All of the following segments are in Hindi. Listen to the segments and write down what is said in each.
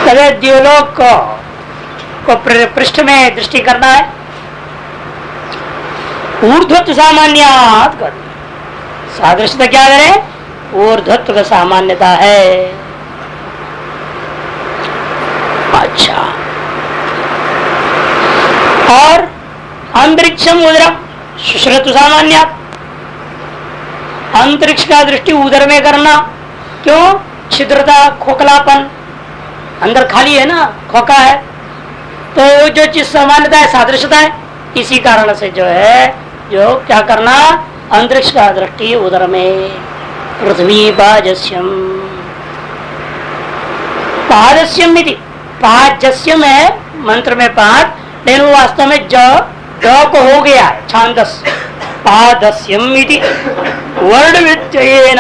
तभी द्योलोक को पृष्ठ में दृष्टि करना है। ऊर्ध्वत्व सामान्यात कर, सादृश्यता क्या करें? ऊर्ध्वत्व का सामान्यता है। अच्छा, और अंतरिक्षम उदरम सुश्रुत सामान्यात, अंतरिक्ष का दृष्टि उदर में करना। क्यों? छिद्रता, खोखलापन, अंदर खाली है ना, खोखा है, तो जो चीज सामान्यता है सादृश्यता है, इसी कारण से जो है जो क्या करना, अंतरिक्ष का दृष्टि उदर में। पृथ्वी पाजस्यम, पादस्यम इति, पाजस्यम है मंत्र में पाद, लेकिन वास्तव में ज को हो गया है छांदस, पादस्यम इति वर्ण व्यत्ययेन,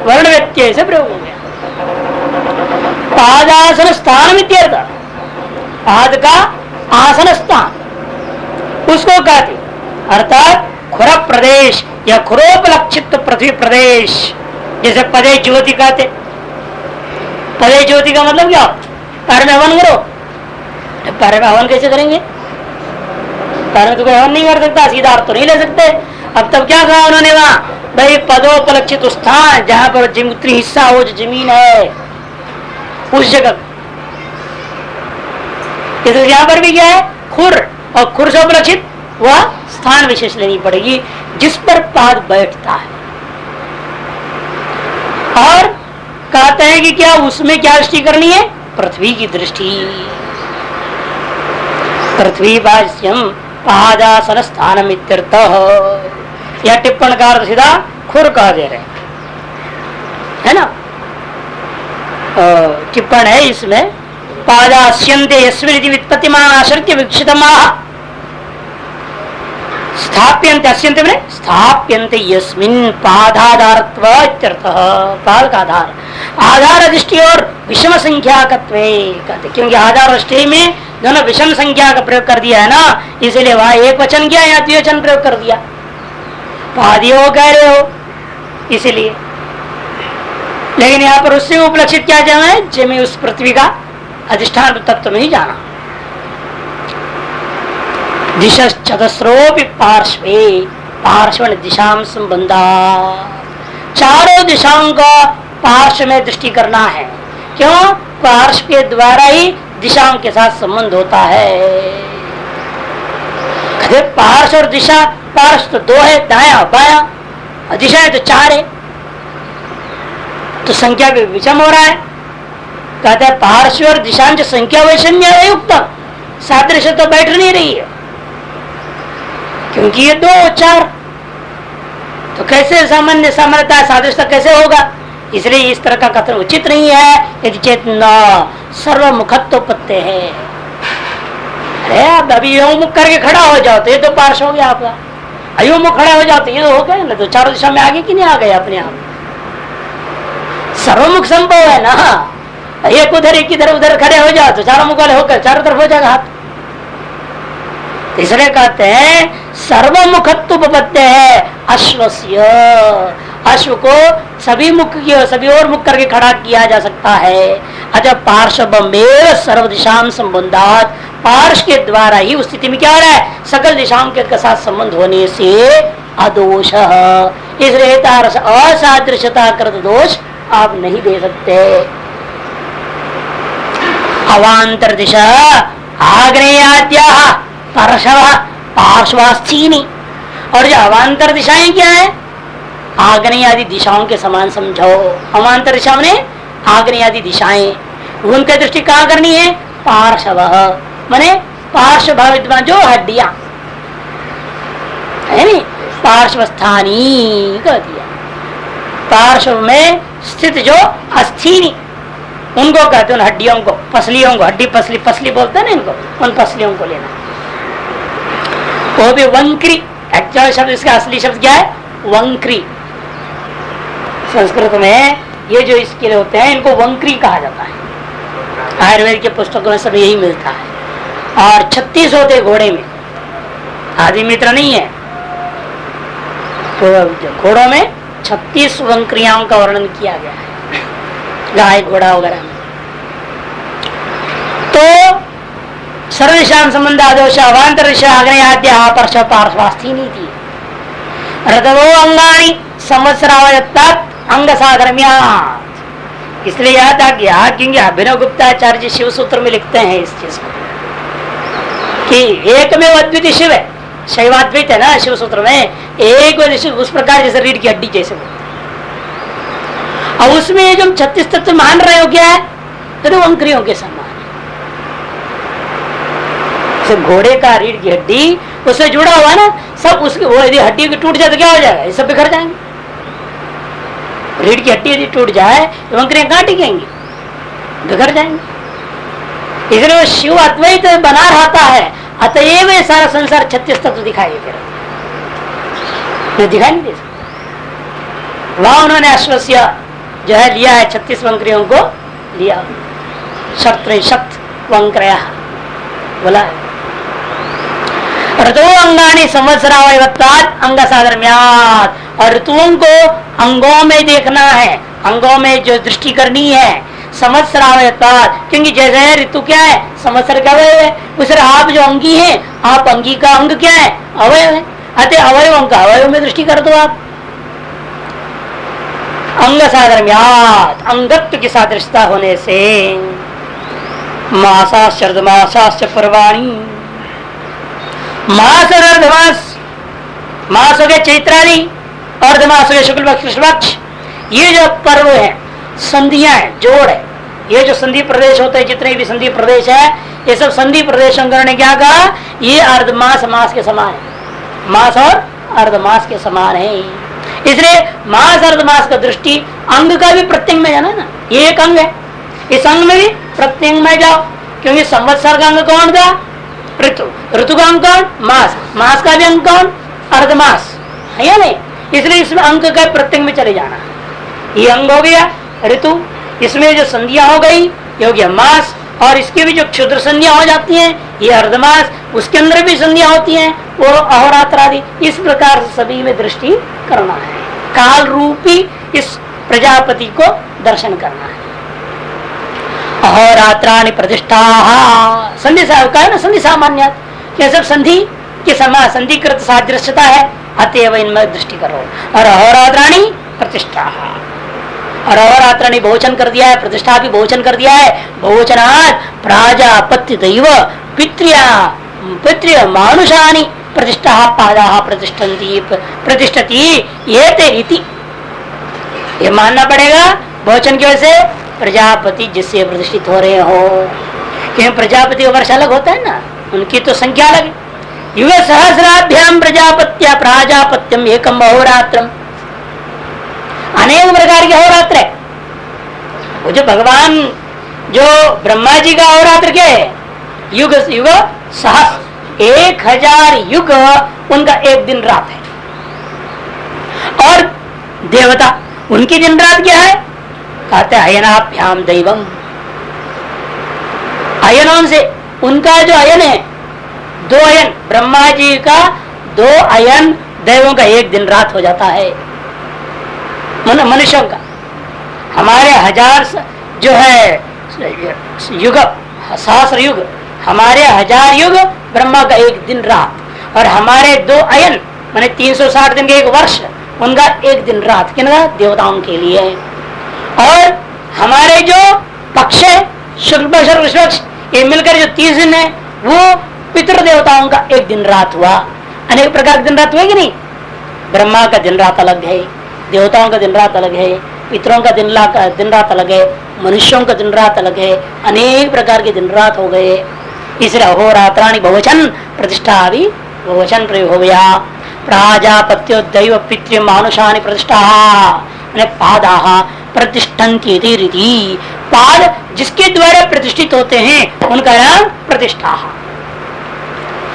वर्ण व्यत्यय से प्रयोग हो गया। पादासन स्थान इत्यर्थ, पाद का आसन स्थान उसको कहते, अर्थात खुर प्रदेश या खुरोपलक्षित पृथ्वी प्रदेश, जैसे पदे ज्योति कहते। पदे ज्योति का मतलब क्या? पैर में हवन करो। पैर में हवन कैसे करेंगे? पैर में तो कोई हवन नहीं कर सकता, सीधा अर्थ तो नहीं ले सकते। अब तब क्या कहा उन्होंने वहां? भाई पदोपलक्षित स्थान जहां पर उत्तरी हिस्सा हो, जो जमीन है उस जगह। यहाँ पर भी क्या है? खुर, और खुर से उपलक्षित वह स्थान विशेष लेनी पड़ेगी जिस पर पाद बैठता है। और कहते हैं कि क्या उसमें क्या दृष्टि करनी है? पृथ्वी की दृष्टि। पृथ्वी भाष्यम पादासन स्थानम इत्यर्थः, यह टिप्पणकार सीधा खुर कह दे रहे है ना। टिप्पण है इसमें, पादास्यन्ते यस्मिन् इति व्युत्पत्तिमान् आश्रित्य विक्षितमाः, स्थाप्यन्ते, अस्यन्ते माने स्थाप्यन्ते यस्मिन् पादाधारत्व इत्यर्थः, पाद का आधार, आधार दृष्टि और विषम संख्याकत्वे कहते, क्योंकि आधार दृष्टि में दोनों विषम संख्या का प्रयोग कर दिया है ना, इसलिए वहां एक वचन किया या द्विवचन प्रयोग कर दिया। पादियों कह रहे हो इसलिए, लेकिन यहाँ पर उससे उपलक्षित क्या जाना है? जमी उस पृथ्वी का अधिष्ठान तत्व में ही जाना। दिशा चतस्रोपि पार्श्वे, पार्श्व दिशाम संबंधा, चारों दिशाओं का पार्श्व में दृष्टि करना है। क्यों? पार्श्व के द्वारा ही दिशाओं के साथ संबंध होता है। पार्श्व और दिशा, पार्श्व तो दो है, दाया बाया, और दिशा है तो चार है, तो संख्या भी विषम हो रहा है। कहते हैं पार्श्व और दिशांच संख्या वैषम्य युक्त, सादृश्य तो बैठ नहीं रही है, क्योंकि ये दो चार, तो कैसे सामान्य सामान्यता सादृश्यता कैसे होगा? इसलिए इस तरह का कथन उचित नहीं है। यदि चेतना सर्वमुखत्व पत्ते है, अरे आप अभी मुख करके खड़ा हो जाओ तो ये तो पार्श्व हो गया आपका, अयोमुख खड़ा हो जाओ तो ये तो हो गया ना, तो चारों दिशा में आगे कि नहीं आ गए अपने आप? सर्वमुख संभव है ना, एक उधर एक इधर उधर खड़े हो जाओ तो चारों मुख वाले होकर चारों तरफ हो जाएगा हाथ। इसलिए कहते हैं सर्वमुखत्व उपपत्ति है अश्वस्य, अश्व को सभी मुख की, सभी और मुख करके खड़ा किया जा सकता है। अतः पार्श्वमेव सर्व दिशाम संबंधात, पार्श्व के द्वारा ही उस स्थिति में क्या हो रहा है? सकल दिशाओं के साथ संबंध होने से अदोष, इसलिए असादृश्यता कृत दोष आप नहीं दे सकते। अवांतर दिशा आग्नेयाद्या पार्श्व पार्श्वास्थीनी, और जो अवांतर दिशाएं क्या है? आग्नेय आदि दिशाओं के समान समझो। अवांतर दिशा में आग्नेय आदि दिशाएं, उनकी दृष्टि कहाँ करनी है? पार्श्व माने पार्श्व भावित जो हड्डियां है नी, पार्श्वस्थानी कह दिया। पार्श्व में स्थित जो अस्थीनी, उनको कहते हैं, उन हड्डियों को, पसलियों को, हड्डी पसली, पसली बोलते हैं ना इनको, उन पसलियों को लेना। वो भी वंक्री, एक्चुअल शब्द इसका असली शब्द क्या है? वंक्री। संस्कृत में ये जो इसके लिए होते हैं इनको वंक्री कहा जाता है। आयुर्वेद के पुस्तकों में सब यही मिलता है। और 36 होते घोड़े में, आदि मित्र नहीं है, तो घोड़ों में 36 वंक्रियाओं का वर्णन किया गया है। गाय घोड़ा वगैरह में। तो सर्वेशाम संबंध आदोष अवांतर आग्नेय आद्य परश पार्श्वास्थी नीति रतवो अंगाणी संवत्सरावयत्तात अंग साधर्म्यात्। इसलिए याद आ गया क्योंकि अभिनव गुप्ताचार्य शिव सूत्र में लिखते हैं इस चीज को कि एक में अद्वितीय शिव है, शैवाद्वित है ना शिव सूत्र में, एक उस प्रकार जैसे रीढ़ की हड्डी जैसे बोलते हैं। और उसमें जो 36 तत्व मान रहे हो क्या है, तो अंक्रियों के समान है। घोड़े का रीढ़ की हड्डी उससे जुड़ा हुआ है ना, सब उसकी वो यदि हड्डी की टूट जाए तो क्या हो जाएगा, ये सब बिखर जाएंगे। रीढ़ की हड्डी यदि टूट जाए तो अंक्रियां कहां टिकेंगी, बिखर जाएंगे। इसलिए वो शिव अद्वैत बना रहता है, अतएव ये सारा संसार 36 तत्व दिखाई दे रहा, दिखाई नहीं दे सकता। वहां उन्होंने अश्वस्य जो है लिया है 36 वंक्रियों को लिया, शत्र शक्त वंक्रया बोला है। ऋतु अंगानी संवत्सरावयत्वात् अंग साधर्म्यात्, और ऋतुओं को अंगों में देखना है, अंगों में जो दृष्टि करनी है संवत्सरावयत्वात्, क्योंकि जैसे ऋतु क्या है, संवत्सर का अवयव है, उस आप जो अंगी है, आप अंगी का अंग क्या है, अवयव है, अतः अवयवों का अवयव में दृष्टि कर दो आप। अंग साधर्म्यात्, अंगत्व की सादृश्यता होने से मासाश्च अर्धमासाश्च पर्वाणि, मास और अर्धमास, मास हो गए चैत्रादि, अर्धमास हो गए शुक्ल पक्ष कृष्ण पक्ष, ये जो पर्व है, संधियां है, जोड़ है, ये जो संधि प्रदेश होते हैं, जितने भी संधि प्रदेश है, ये सब संधि प्रदेशों ने क्या कहा, ये अर्धमास मास के समान है, मास और अर्धमास के समान है। इसलिए मास अर्धमास का दृष्टि अंग का भी प्रत्यंग में जाना ना, ये एक अंग है, इस अंग में भी प्रत्यंग में जाओ, क्योंकि संवत्सर का अंग कौन था, ऋतु, ऋतु का अंग कौन, मास, मास का भी अंग कौन, अर्धमास है या नहीं। इसलिए इसमें अंग का प्रत्यंग में चले जाना, ये अंग हो गया ऋतु, इसमें जो संधियां हो गई ये हो गया मास, और इसके भी जो क्षुद्र संधियां हो जाती हैं ये अर्धमास, उसके अंदर भी संधियां होती हैं वो अहोरात्र आदि। इस प्रकार से सभी में दृष्टि करना है, काल रूपी इस प्रजापति को दर्शन करना है। अहोरात्राणि प्रतिष्ठा, संधि का है ना, संधि सामान्य, ये सब संधि के समान संधिकृत सादृश्यता है, अतएव इनमें दृष्टि करो। और अहोरात्राणि प्रतिष्ठा, और अहोरात्राणि बहुवचन कर दिया है, प्रतिष्ठा भी बहुवचन कर दिया है। बहुवचनात् प्राजापत्य दैव पितृ मानुषानि प्रतिष्ठा पादा प्रतिष्ठन्ति प्रतिष्ठति ये तेरीति, ये मानना पड़ेगा बहुवचन की वजह से, प्रजापति जिससे प्रतिष्ठित हो रहे हो, क्योंकि प्रजापति का वर्ष अलग होता है ना, उनकी तो संख्या अलग है। युग सहस्राभ्याम प्रजापत्या प्राजापत्यम एकम अहोरात्रम, अनेक प्रकार के अहोरात्र है। वो जो भगवान जो ब्रह्मा जी का अहोरात्र क्या है, युग युग सहस्र, 1000 युग उनका एक दिन रात है। और देवता उनकी दिन रात क्या है, कहते अयनाभ्याम दैवम, अयनों से उनका जो अयन है, 2 अयन, ब्रह्मा जी का 2 अयन, दैवों का एक दिन रात हो जाता है मनुष्यों का। हमारे 1000 जो है युग, सहस्र युग, हमारे 1000 युग, ब्रह्मा का एक दिन रात, और हमारे 2 अयन माने 360 दिन के एक वर्ष, उनका एक दिन रात किनका, देवताओं के लिए। और हमारे जो पक्ष है शुक्ल पक्ष और कृष्ण पक्ष, ये मिलकर जो 30 दिन है वो पितृ देवताओं का एक दिन रात हुआ। अनेक प्रकार के दिन रात हुए कि नहीं, ब्रह्मा का दिन रात अलग है, देवताओं का दिन रात अलग है, पितरों का दिन रात अलग है, मनुष्यों का दिन रात अलग है, अनेक प्रकार के दिन रात हो गए। इसलिए अहोरात्राणि बहुवचन, प्रतिष्ठा भी बहुवचन प्रयोग हो गया। प्राजापत्यो दैव पितृ मानुषानि प्रतिष्ठा, पादा प्रतिष्ठन्ति रीति, पाद जिसके द्वारा प्रतिष्ठित होते हैं उनका नाम प्रतिष्ठा।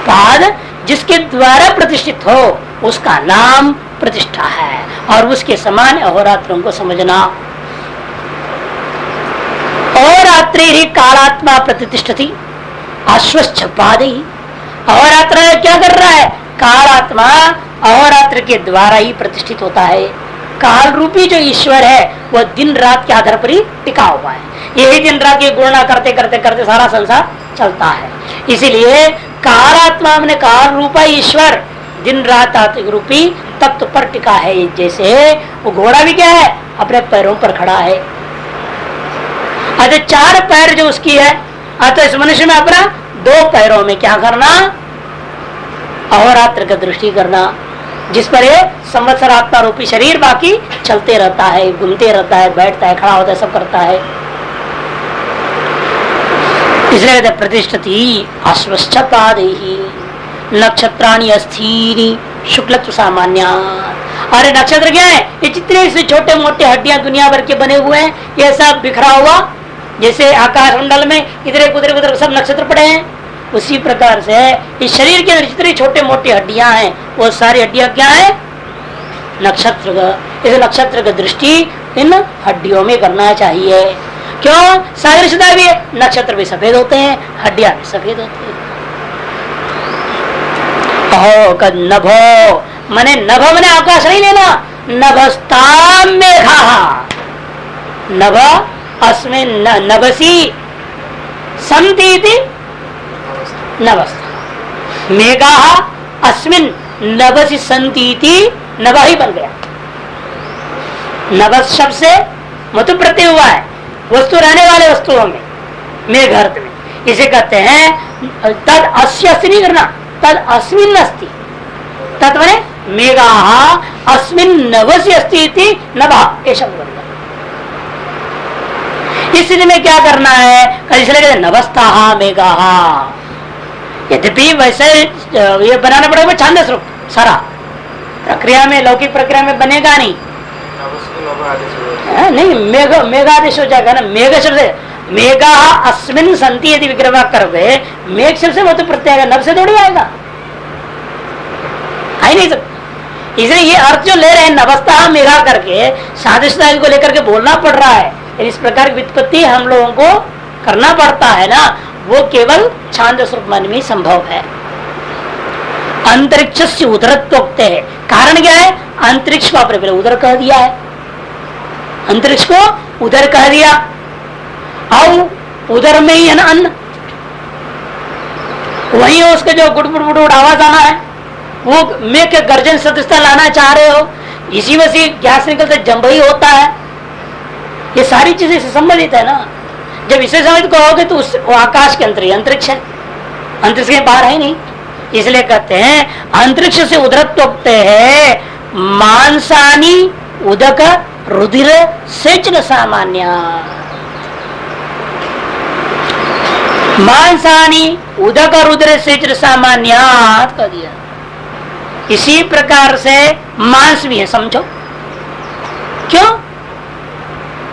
पाद जिसके द्वारा प्रतिष्ठित हो उसका नाम प्रतिष्ठा है, और उसके समान अहोरात्रों को समझना। अहोरात्रे ही कालात्मा प्रतिष्ठति अश्वश्च पादे, अहोरात्र क्या कर रहा है, कालात्मा अहोरात्र के द्वारा ही प्रतिष्ठित होता है। काल रूपी जो ईश्वर है वह दिन रात के आधार पर ही टिका हुआ है। यही दिन रात की गुणना करते करते करते सारा संसार चलता है। इसीलिए कालात्मा में काल रूपा ईश्वर दिन रात रूपी तत्व पर टिका है। जैसे वो घोड़ा भी क्या है, अपने पैरों पर खड़ा है। अतः 4 पैर जो उसकी है, अतः इस मनुष्य में अपना 2 पैरों में क्या करना, अहोरात्र का दृष्टि करना, जिस पर ये संवत्सरात्मा रूपी शरीर बाकी चलते रहता है, घूमते रहता है, बैठता है, खड़ा होता है, सब करता है। इसलिए कहते प्रतिष्ठति अश्वश्चपादेहि नक्षत्राणि अस्थिरी शुक्लत्व सामान्य। अरे नक्षत्र क्या है, ये जितने से छोटे मोटे हड्डियां दुनिया भर के बने हुए हैं, ये सब बिखरा हुआ, जैसे आकाश मंडल में इधर उधर उधर सब नक्षत्र पड़े हैं, उसी प्रकार से इस शरीर के अंदर जितनी छोटे मोटे हड्डियां हैं वो सारी हड्डियां क्या है, नक्षत्र का। इस नक्षत्र की दृष्टि इन हड्डियों में करना चाहिए। क्यों, सादृश्यता भी है, नक्षत्र भी सफेद होते हैं, हड्डियां भी सफेद होती है। नभो मने नभ मने आकाश नहीं लेना, नभस्ताम मेघा, नभ अस्मिन नभसी संतीति नभस्ता, मेघा अस्मिन नभसी संतीति, नभ ही बन गया। नभस शब्द से मतु प्रत्यय हुआ है, वस्तु रहने वाले वस्तुओं में, मेघ अर्थ में। इसे कहते हैं तद अस्य अस्ति नहीं करना, तद अस्मिन अस्ति, तद माने मेघा अस्मिन नभसी अस्ति इति नभः, ये शब्द बन गया। इस स्थिति में क्या करना है, इसलिए कहते नभस्ता मेघा। यद्यपि वैसे ये बनाना पड़ेगा छांदस रूप, सारा प्रक्रिया में, लौकिक प्रक्रिया में बनेगा नहीं, नहीं मेघादेश हो जाएगा ना। मेघ शब्द से मेघा अस्मिन संति यदि विग्रह कर दे, मेघ शब्द से वो तो प्रत्यय नभ से थोड़ी आएगा, आ नहीं सकता। इसलिए ये अर्थ जो ले रहे हैं नभस्ता मेघा करके, सादृश्यता को लेकर के बोलना पड़ रहा है। इस प्रकार की व्युत्पत्ति हम लोगों को करना पड़ता है ना, वो केवल छांदस रूप मन में संभव है। अंतरिक्ष से उदरत्वोक्त है, कारण क्या है, अंतरिक्ष को आपने उदर कह दिया है, अंतरिक्ष को उदर कह दिया, और उदर में ही है ना अन्न, वही उसके जो गुड़गुड़ आवाज आना है, वो मेघ के गर्जन सदस्यता लाना चाह रहे हो, इसी में से गैस निकलते जम्बई होता है। ये सारी चीजें इससे संबंधित है ना। जब इसे संबंधित कहोगे तो वो आकाश के अंतर अंतरिक्ष है, अंतरिक्ष के बाहर है नहीं। इसलिए कहते हैं अंतरिक्ष से उदरत्वोक्त है, मांसानी उदक रुधिर सेचन सामान्य, मांसानी उदक रुधिर सेचन सामान्य कर दिया। इसी प्रकार से मांस भी है, समझो क्यों,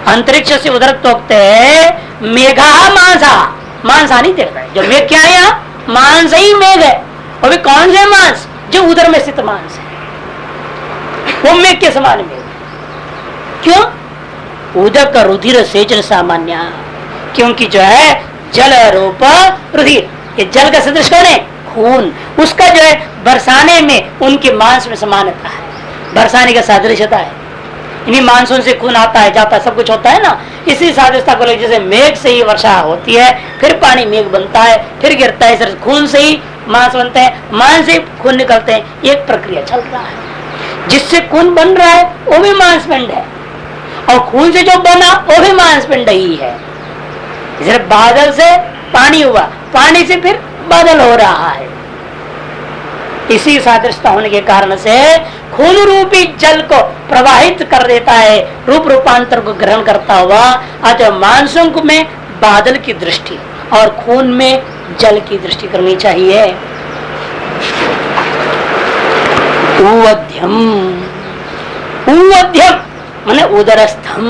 अंतरिक्ष से उदरत्वोक्त है, मेघा मांसा, मांसा नहीं देखता है, जो मेघ क्या है यहाँ, मांस ही मेघ है। और भी कौन से मांस, जो उदर में स्थित मांस है, वो मेघ के समान मेघ। क्यों, उदक रुधिर सेचन सामान्य, क्योंकि जो है जल रूप रुधिर, ये जल का सदृश कौन है, खून, उसका जो है बरसाने में उनके मांस में समानता है, बरसाने का सादृश्यता है। इन्हीं मानसून से खून आता है जाता है, सब कुछ होता है ना। इसी सादृश्यता को लेकर जैसे मेघ से ही वर्षा होती है, फिर पानी मेघ बनता है, फिर गिरता है, इस खून से ही मांस बनते हैं, मांस से खून निकलते हैं, एक प्रक्रिया चल रहा है। जिससे खून बन रहा है वो भी मांसपिंड है, और खून से जो बना वो भी मांसपिंड ही है। इसलिए बादल से पानी हुआ, पानी से फिर बादल हो रहा है। इसी सादृश्यता होने के कारण से खून रूपी जल को प्रवाहित कर देता है, रूप रूपांतर को ग्रहण करता हुआ। अतः मानसून में बादल की दृष्टि और खून में जल की दृष्टि करनी चाहिए। उवध्यम, उवध्यम माने उदरस्थम,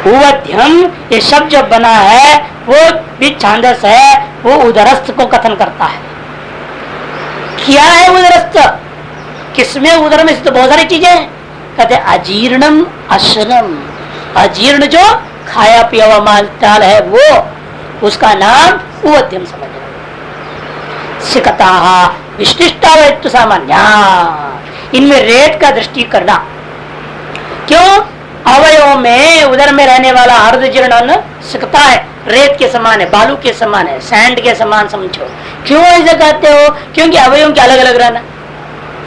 उवध्यम ये शब्द जो बना है वो भी छांदस है, वो उदरस्थ को कथन करता है। क्या है उदरस्थ, किसमें उदर में तो बहुत सारी चीजें, कहते अजीर्णम अशनम, अजीर्ण जो खाया पिया हुआ माल है वो, उसका नाम उवध्यम समझ लो। सिकता विशिष्टावैत्व सामान्य, इनमें रेत का दृष्टि करना, क्यों? अवयव में उधर में रहने वाला अर्ध जीर्ण अन्न सिकता है, रेत के समान है, बालू के समान है, सैंड के समान समझो। क्यों ऐसे कहते हो? क्योंकि अवयवों के अलग अलग रहना।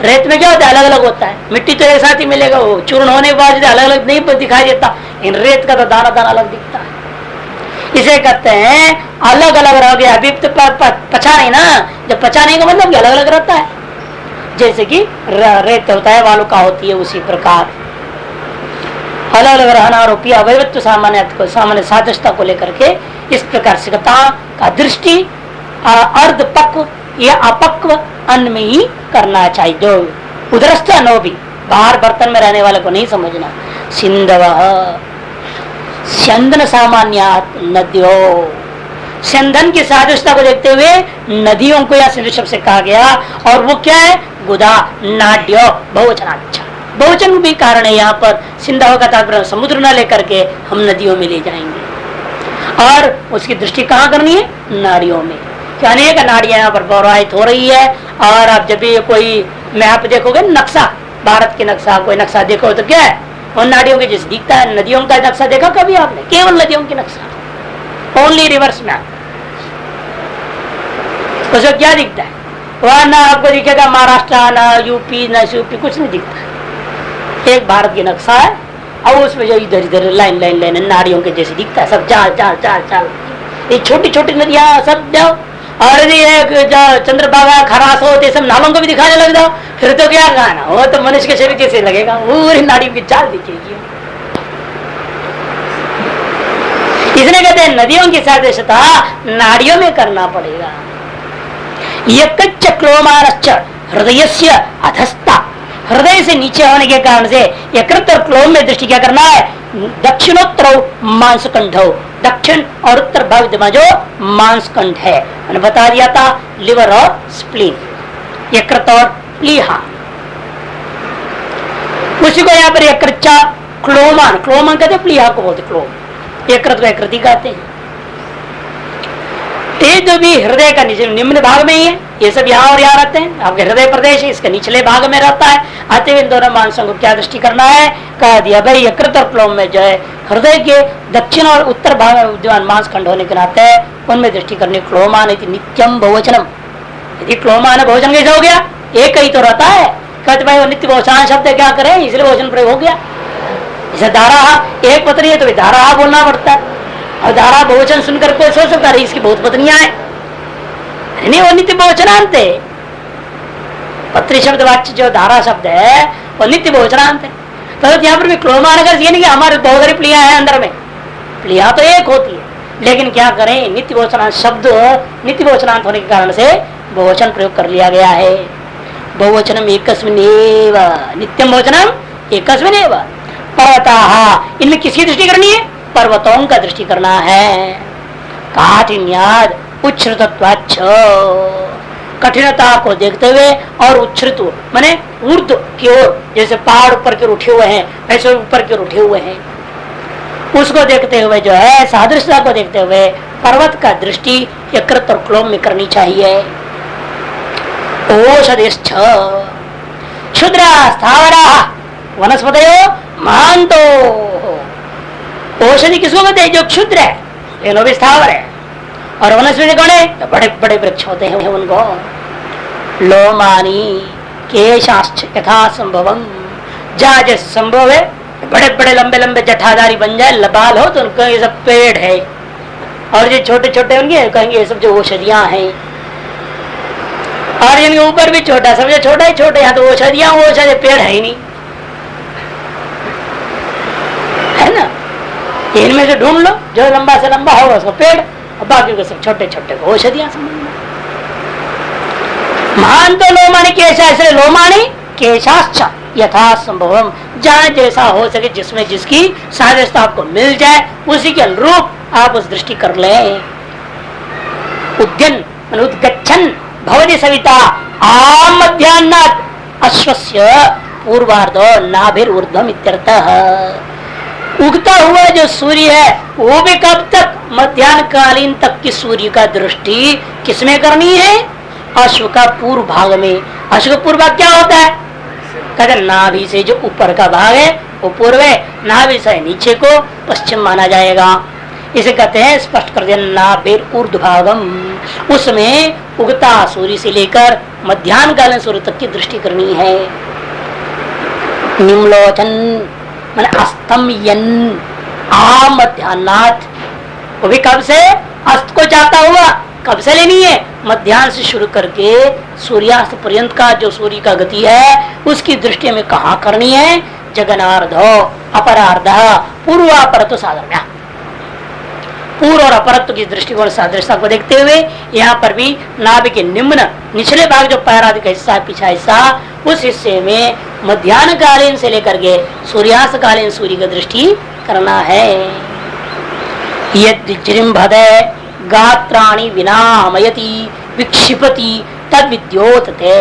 रेत में क्या होता है? अलग अलग होता है। मिट्टी तो एक साथ ही मिलेगा, वो चूर्ण होने के बाद अलग अलग नहीं दिखाई देता। इन रेत का तो दाना दाना अलग दिखता है। इसे कहते हैं अलग अलग रह गया। अभी तो पचा नहीं ना, जब पचा नहीं का मतलब अलग अलग रहता है। जैसे कि रेत होता है, वालुका होती है, उसी प्रकार अलग अलग रहना आरोपी अवयवत्व सामान्य सादृशता को लेकर के इस प्रकार सिकता का दृष्टि अर्ध पक्व या अपक्व अन्न में ही करना चाहिए। जो उदरस्थ अन्न भी बाहर बर्तन में रहने वाले को नहीं समझना। सिंधव स्यंदन सामान्य नदियों, स्यंदन की सादृशता को देखते हुए नदियों को या सिंधु शब्द से कहा गया। और वो क्या है? गुदा नाड्यो बहुवचनाच्छ, बहुवचन भी कारण है। यहाँ पर सिंधव का तात्पर्य समुद्र न लेकर के हम नदियों में ले जाएंगे। और उसकी दृष्टि कहाँ करनी है? नाड़ियों में। क्या अनेक नाड़ियां यहाँ पर प्रवाहित हो रही है। और आप जब भी कोई मैप देखोगे, नक्शा, भारत के नक्शा, कोई नक्शा देखो तो क्या है? और नाड़ियों के जैसे दिखता है। नदियों का नक्शा देखा कभी आपने? केवल नदियों की नक्शा, ओनली रिवर्स मैप। उसमें क्या दिखता है? वहां ना आपको दिखेगा महाराष्ट्र, ना यूपी, ना यूपी, कुछ नहीं दिखता। एक भारत की नक्शा है और उसमें जो इधर इधर लाइन लाइन लाइन नाड़ियों के जैसे दिखता है। सब चाल चाल चाल चाल, ये छोटी छोटी नदियां सब जाओ। और चंद्रभागा, खरास होते सब नालों को भी दिखाने लग जाओ, फिर तो क्या कहना, वो तो मनुष्य के शरीर कैसे लगेगा? पूरी नाड़ियों की चाल दिखेगी। इसलिए कहते हैं नदियों की सादृशता नाड़ियों में करना पड़ेगा। यक्च क्लोमानश्च हृदयस्य अधस्ता, हृदय से नीचे होने के कारण से यकृत और क्लोम में दृष्टि क्या करना है? दक्षिणोत्तर मांसखंड, दक्षिण और उत्तर भाग में जो मांसखंड है, मैंने बता दिया था, लिवर और स्प्लीन, यकृत और प्लीहा। उसी को यहाँ पर यकृच्चा क्लोमान, क्लोमान कहते हैं, प्लीहा को बोलते क्लोम, यकृत को यकृति कहते हैं। ये जो भी हृदय का निम्न भाग में ही है, ये सब यहाँ और यहाँ रहते हैं। आपके हृदय प्रदेश इसके निचले भाग में रहता है। अतः इन दोनों मांसों को क्या दृष्टि करना है? कह दिया भाई यकृत और क्लोम में जो है हृदय के दक्षिण और उत्तर भाग में विद्यमान मांस खंड होने के नाते उनमें दृष्टि करनी। क्लोमान नित्यम बहुवचनम, यदि क्लोमान बहुवचन कैसे हो गया? एक ही तो रहता है। कहते भाई वो नित्य बहुवचन शब्द क्या करें, इसलिए बहुवचन प्रयोग हो गया। जैसे धारा एक पत्नी है तो धारा बोलना पड़ता है। और धारा बहुवचन सुनकर कोई सोच सकता है इसकी बहुत पत्नियां हैं, नहीं, वो नित्य बहुवचनांत है। पत्री शब्द वाच्य जो धारा शब्द है वो नित्य बहुवचनांत है। तो यहाँ पर भी क्लोमान का ये नहीं कि हमारे बहुत सारी प्लिया है अंदर में, प्लिया तो एक होती है, लेकिन क्या करें, नित्य बहुवचनांत शब्द नित्य बहुवचनांत होने के कारण से बहुवचन प्रयोग कर लिया गया है। बहुवचनम एकस्मिन्नेव, नित्यम बहुवचनम एकस्मिन्नेव। पर्वताः, इनमें किसकी दृष्टि करनी है? पर्वतों का दृष्टि करना है। काठिन्याद उच्छ्रितत्वाच्च, कठिनता को देखते हुए और उच्छ्रित माने ऊर्ध्व की ओर, जैसे पहाड़ ऊपर की ओर उठे हुए हैं वैसे ऊपर की ओर उठे हुए हैं, उसको देखते हुए जो है सादृश्यता को देखते हुए पर्वत का दृष्टि यकृत और क्लोम में करनी चाहिए। ओषधिश्च क्षुद्रा स्थावरा वनस्पतयो महांतो, औषधि किसको कहते हैं? जो क्षुद्र है लेकिन भी स्थावर है। और वनस्पति कौन है? तो बड़े बड़े वृक्ष होते हैं उनको। लोमानी केशाश्च यथा संभवम, जहाँ जैसे संभव है बड़े बड़े लंबे लंबे जठाधारी बन जाए, बाल हो तो उनको ये सब पेड़ है। और जो छोटे छोटे होंगे कहेंगे ये सब जो औषधियां हैं। और इनके ऊपर भी छोटा, सब छोटा ही छोटे, यहाँ तो औषधियां, औषधि पेड़ है ही नहीं, है ना। इनमें से ढूंढ लो जो लंबा से लंबा होगा उसको पेड़, और बाकी को सब छोटे छोटे को औषधियां समझ लो। महान तो लोमानी केशा, इसलिए लोमानी केशाश्च यथा संभवम, जहाँ जैसा हो सके, जिसमें जिसकी सादृश्यता आपको मिल जाए उसी के अनुरूप आप उस दृष्टि कर ले। उद्यन उद्गच्छन भवति सविता आम मध्याह्नात् अश्वस्य पूर्वार्धो नाभिर्ऊर्ध्वम् इत्यर्थः। उगता हुआ जो सूर्य है वो भी कब तक? मध्याह्न कालीन तक की सूर्य का दृष्टि किसमें करनी है? अश्व का पूर्व भाग में। अश्व का पूर्व भाग क्या होता है? कहते नाभि से जो ऊपर का भाग है वो पूर्व है, नाभि से नीचे को पश्चिम माना जाएगा। इसे कहते हैं स्पष्ट कर देना नाभि ऊर्ध्वभागम। उसमें उगता सूर्य से लेकर मध्याह्नकालीन सूर्य तक की दृष्टि करनी है। निम्लोचन माने अस्तमयन आ मध्याह्नाथ, वो भी कब से अस्त को जाता हुआ, कब से लेनी है, मध्याह्न से शुरू करके सूर्यास्त पर्यंत का जो सूर्य का गति है उसकी दृष्टि में कहाँ करनी है। जगनार्धो अपरार्ध पूर्वापरत्व साधर्म्य, पूर्व और अपरत्व की दृष्टिकोण सादृश्यता को देखते हुए यहाँ पर भी नाभि के निम्न निचले भाग जो पैरादि का हिस्सा है, पीछा हिस्सा, उस हिस्से में मध्याह्न कालीन से लेकर के सूर्यास्त कालीन सूर्य की दृष्टि करना है। यद्रिम्भदे गात्राणि विनामयति विक्षिपति तद विद्योतते,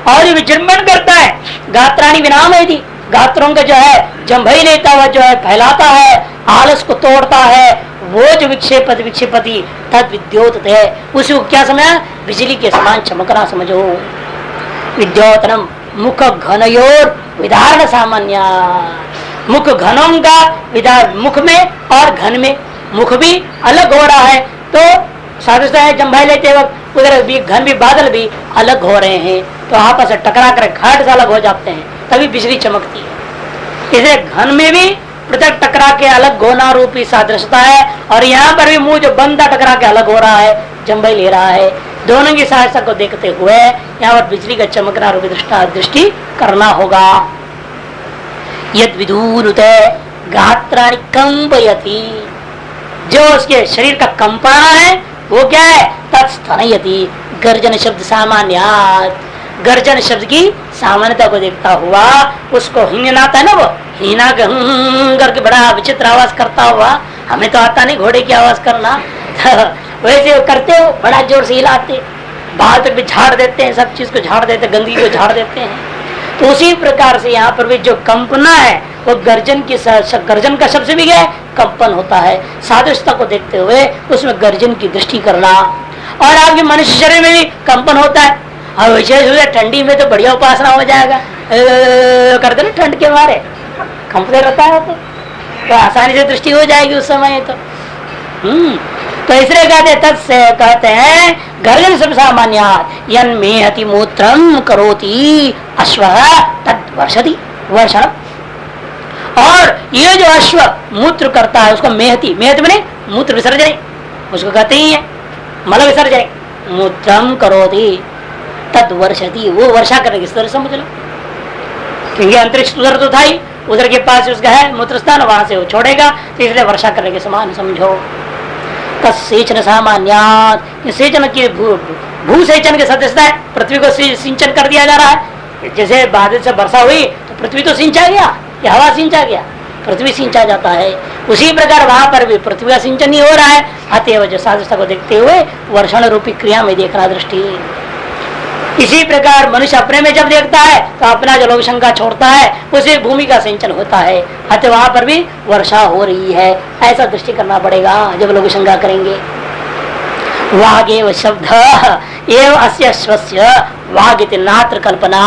और विजृंभण करता है। गात्राणि विनामयति, गात्रों का जो है जंभई लेता हुआ जो है फैलाता है, आलस को तोड़ता है, वो जो विक्षेपति तद विद्योत है, उसे क्या समय बिजली के समान चमकना समझो। विद्योतनम मुख घनयोर विधारण सामान्य, मुख घनों का विधार मुख में और घन में, मुख भी अलग हो रहा है तो सादृश्य है। जंभाई लेते वक्त उधर भी घन भी बादल भी अलग हो रहे हैं तो आपस में टकरा कर घाट से अलग हो जाते हैं, तभी बिजली चमकती है। इसलिए घन में भी पृथक टकरा के अलग होना रूपी सादृश्यता है, और यहाँ पर भी मुंह जो बंदा टकरा के अलग हो रहा है, जंभई ले रहा है, दोनों की सादृश्यता को देखते हुए यहाँ पर बिजली का चमकना रूपी दृष्टि करना होगा। यद विदूरुत गात्राणि कंपयति, जो उसके शरीर का कंपना है वो क्या है, तत्स्थनयति गर्जन शब्द सामान्यात, गर्जन शब्द की सामान्यता को देखता हुआ उसको हिंगनाता है ना, वो हिना करके बड़ा विचित्र आवाज करता हुआ, हमें तो आता नहीं घोड़े की आवाज करना वैसे करते हो, बड़ा जोर से हिलाते, बाहर तक भी झाड़ देते हैं, सब चीज को झाड़ देते, गंदगी को झाड़ देते हैं। तो उसी प्रकार से यहाँ पर भी जो कंपना है वो गर्जन का शब्द से भी क्या है, कंपन होता है। सादृश्यता को देखते हुए उसमें गर्जन की दृष्टि करना। और आपके मनुष्य शरीर में भी कंपन होता है, और विशेष रूप से ठंडी में तो बढ़िया उपासना हो जाएगा, करते ना ठंड के मारे कंपते रहता है तो आसानी से दृष्टि हो जाएगी उस समय तो इसलिए कहते हैं गर्जन सब सामान्य यन मेहति मूत्रम करोति अश्व तद वर्षति वर्षण, और ये जो अश्व मूत्र करता है उसको मेहति, मेहति बने मूत्र विसर्जन, उसको कहते ही है मल विसर्जन, मूत्रम करोति तद वर्षति, वो वर्षा करने की तरह समझ लो, क्योंकि अंतरिक्ष उधर तो था ही, उधर के पास उसका है मूत्र स्थान, वहां से वो छोड़ेगा, तो इसलिए वर्षा करने के समान समझो। तत्सेचन सामान्यात, सेचन की भूसेचन के सदस्यता है, पृथ्वी को सिंचन कर दिया जा रहा है। जैसे बादल से वर्षा हुई तो पृथ्वी तो सिंचा गया, या हवा सिंचा गया, पृथ्वी सिंचा जाता है, उसी प्रकार वहां पर भी पृथ्वी का सिंचन ही हो रहा है। अतएव जो सादृश्यता को देखते हुए वर्षण रूपी क्रिया में देखना दृष्टि। इसी प्रकार मनुष्य अपने में जब देखता है तो अपना जो लोक शंका छोड़ता है, उसे भूमि का सिंचन होता है, अतः वहां पर भी वर्षा हो रही है, ऐसा दृष्टि करना पड़ेगा जब लोक शंका करेंगे। वागेव शब्द एवं अस्य स्वस्य वाग इति नात्र कल्पना,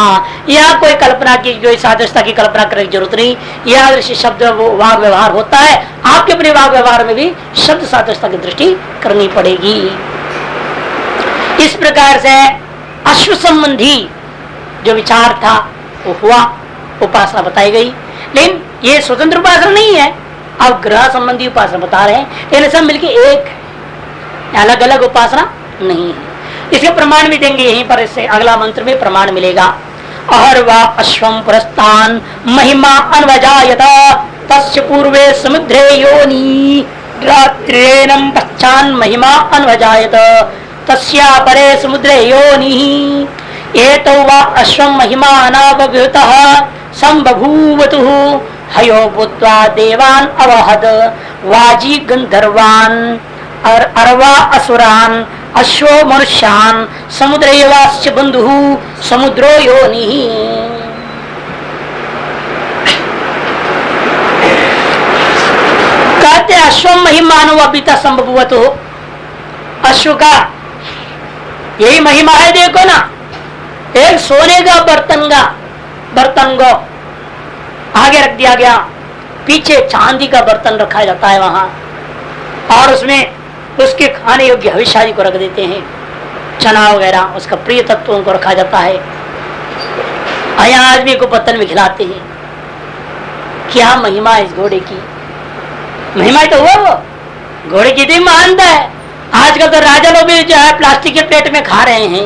यह कोई कल्पना की जो सादृश्यता की कल्पना करने की जरूरत नहीं, यह शब्द वो वाग व्यवहार होता है, आपके अपने वाग व्यवहार में भी शब्द सादृश्यता की दृष्टि करनी पड़ेगी। इस प्रकार से अश्व संबंधी जो विचार था वो हुआ, उपासना बताई गई, लेकिन ये स्वतंत्र उपासना नहीं है, अब ग्रह संबंधी उपासना बता रहे हैं, लेकिन सब मिलके एक, अलग अलग उपासना नहीं है। इसके प्रमाण भी देंगे यहीं पर, इससे अगला मंत्र में प्रमाण मिलेगा। अहर्वा अश्वम पुरस्तान महिमा अन्वजायत तस्य पूर्वे समुद्रे योनि रात्रेणं पश्चान् महिमा अन्वजायत तस्या परे समुद्रे योनि एतौ वा अश्वं महिमा अनावभूतः संबभूवतु हयो भूत्वा देवान् अवहद वाजी गंधर्वान् अरवा असुरान् अश्वो मनुष्यान् समुद्रेवास्य बन्धुः समुद्रो योनिः। कहते अश्वं महिमा अनावभूतः संबभूवतु, अश्व का यही महिमा है। देखो ना, एक सोने का बर्तन को आगे रख दिया गया, पीछे चांदी का बर्तन रखा जाता है वहां, और उसमें उसके खाने योग्य हविष्यादि को रख देते हैं, चना वगैरह उसका प्रिय तत्वों को रखा जाता है। आया आदमी को पत्तन में खिलाते हैं। क्या महिमा इस घोड़े की, महिमा तो हुआ वो घोड़े की इतनी महानता है। आजकल तो राजा लोग भी जो है प्लास्टिक के प्लेट में खा रहे हैं।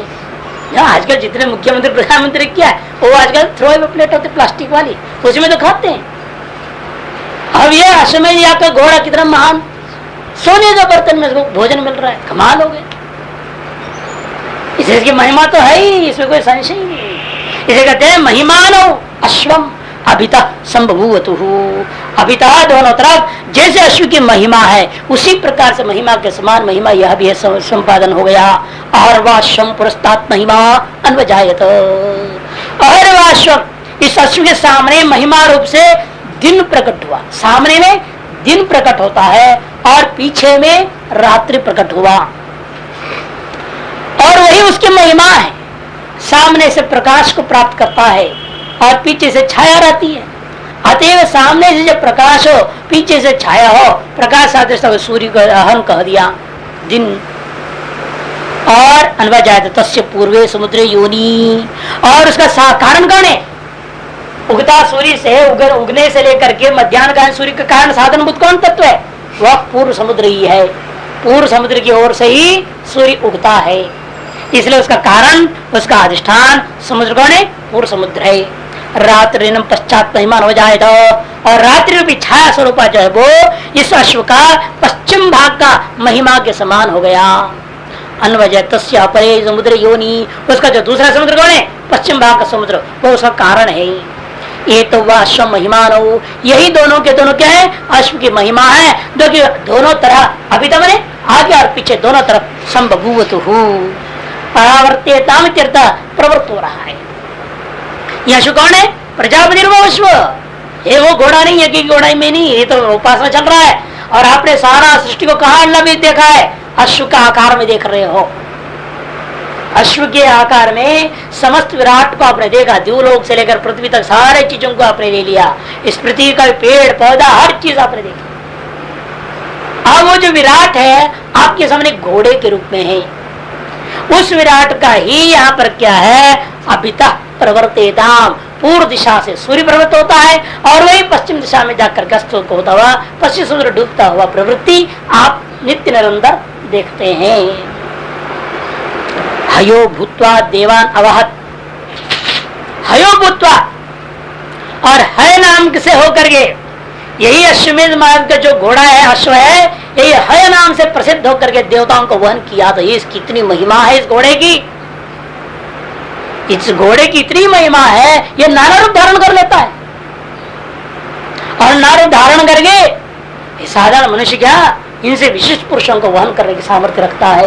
आजकल जितने मुख्यमंत्री प्रधानमंत्री क्या है वो आजकल थ्रो प्लेट होती प्लास्टिक वाली, उसमें तो खाते हैं। अब ये अश्वमेध का घोड़ा कितना महान, सोने का बर्तन में उसको भोजन मिल रहा है, कमाल हो गए। इसकी महिमा तो है ही, इसमें कोई संशय नहीं। इसे कहते हैं महिमानो अश्वम अभिता संभवतु। अभिता दोनों तरफ जैसे अश्व की महिमा है उसी प्रकार से महिमा के समान महिमा यह भी है, संपादन हो गया। और वाश्वम पुरस्तात महिमा अन्वजायत। और वाश्वम इस अश्व के सामने महिमा रूप से दिन प्रकट हुआ, सामने में दिन प्रकट होता है और पीछे में रात्रि प्रकट हुआ, और वही उसकी महिमा है। सामने से प्रकाश को प्राप्त करता है और पीछे से छाया रहती है। अतएव सामने से जब प्रकाश हो, पीछे से छाया हो, प्रकाश आते सब सूर्य को अहम कह दिया दिन। और अन्वजायत तस्य पूर्वे समुद्र योनि, और उसका कारण कौन है? उगता सूर्य से उगने से लेकर के मध्याह्न कालीन सूर्य का कारण साधनभूत कौन तत्व है? वह पूर्व समुद्र ही है। पूर्व समुद्र की ओर से ही सूर्य उगता है, इसलिए उसका कारण, उसका अधिष्ठान समुद्र कौन है? पूर्व समुद्र है। रात्रि पश्चात महिमान हो जाए तो, और रात्रि रूपी छाया स्वरूपा जो है वो इस अश्व का पश्चिम भाग का महिमा के समान हो गया। अन्वजय तस्य अपरे समुद्र योनि, उसका जो दूसरा समुद्र कौन है? पश्चिम भाग का समुद्र, वो उसका कारण है। ये तो वह अश्व महिमान हो, यही दोनों के दोनों क्या है? अश्व की महिमा है, जो कि दोनों तरह अभी तक आगे और पीछे दोनों तरफ संभवत हो परावर्त्यताम तीर्थ प्रवृत्त हो रहा है। यह अश्व कौन है? प्रजापति अश्व। ये वो घोड़ा नहीं है कि घोड़ा में नहीं, ये तो उपासना चल रहा है। और आपने सारा सृष्टि को कहा अल्लाह भी देखा है, अश्व का आकार में देख रहे हो। अश्व के आकार में समस्त विराट को आपने देखा, द्यूलोक से लेकर पृथ्वी तक सारे चीजों को आपने ले लिया। इस पृथ्वी का पेड़ पौधा हर चीज आपने देखी। अब वो जो विराट है आपके सामने घोड़े के रूप में है, उस विराट का ही यहाँ पर क्या है? अभिता प्रवर्तेताम, पूर्व दिशा से सूर्य प्रवृत्त होता है और वही पश्चिम दिशा में जाकर गस्त होता हुआ पश्चिम सूर्य डूबता हुआ प्रवृत्ति आप नित्य निरंतर देखते हैं। हयो भूत्वा देवान अवहत, हयो भूत्वा, और है नाम से होकर के, यही अश्वमेध मार्ग का जो घोड़ा है, अश्व है, यही है नाम से प्रसिद्ध होकर के देवताओं को वहन किया। तो ये कितनी महिमा है इस घोड़े की, इस घोड़े की इतनी महिमा है, ये नाना रूप धारण कर लेता है। और नाना रूप धारण करके साधारण मनुष्य क्या, इनसे विशिष्ट पुरुषों को वहन करने की सामर्थ्य रखता है।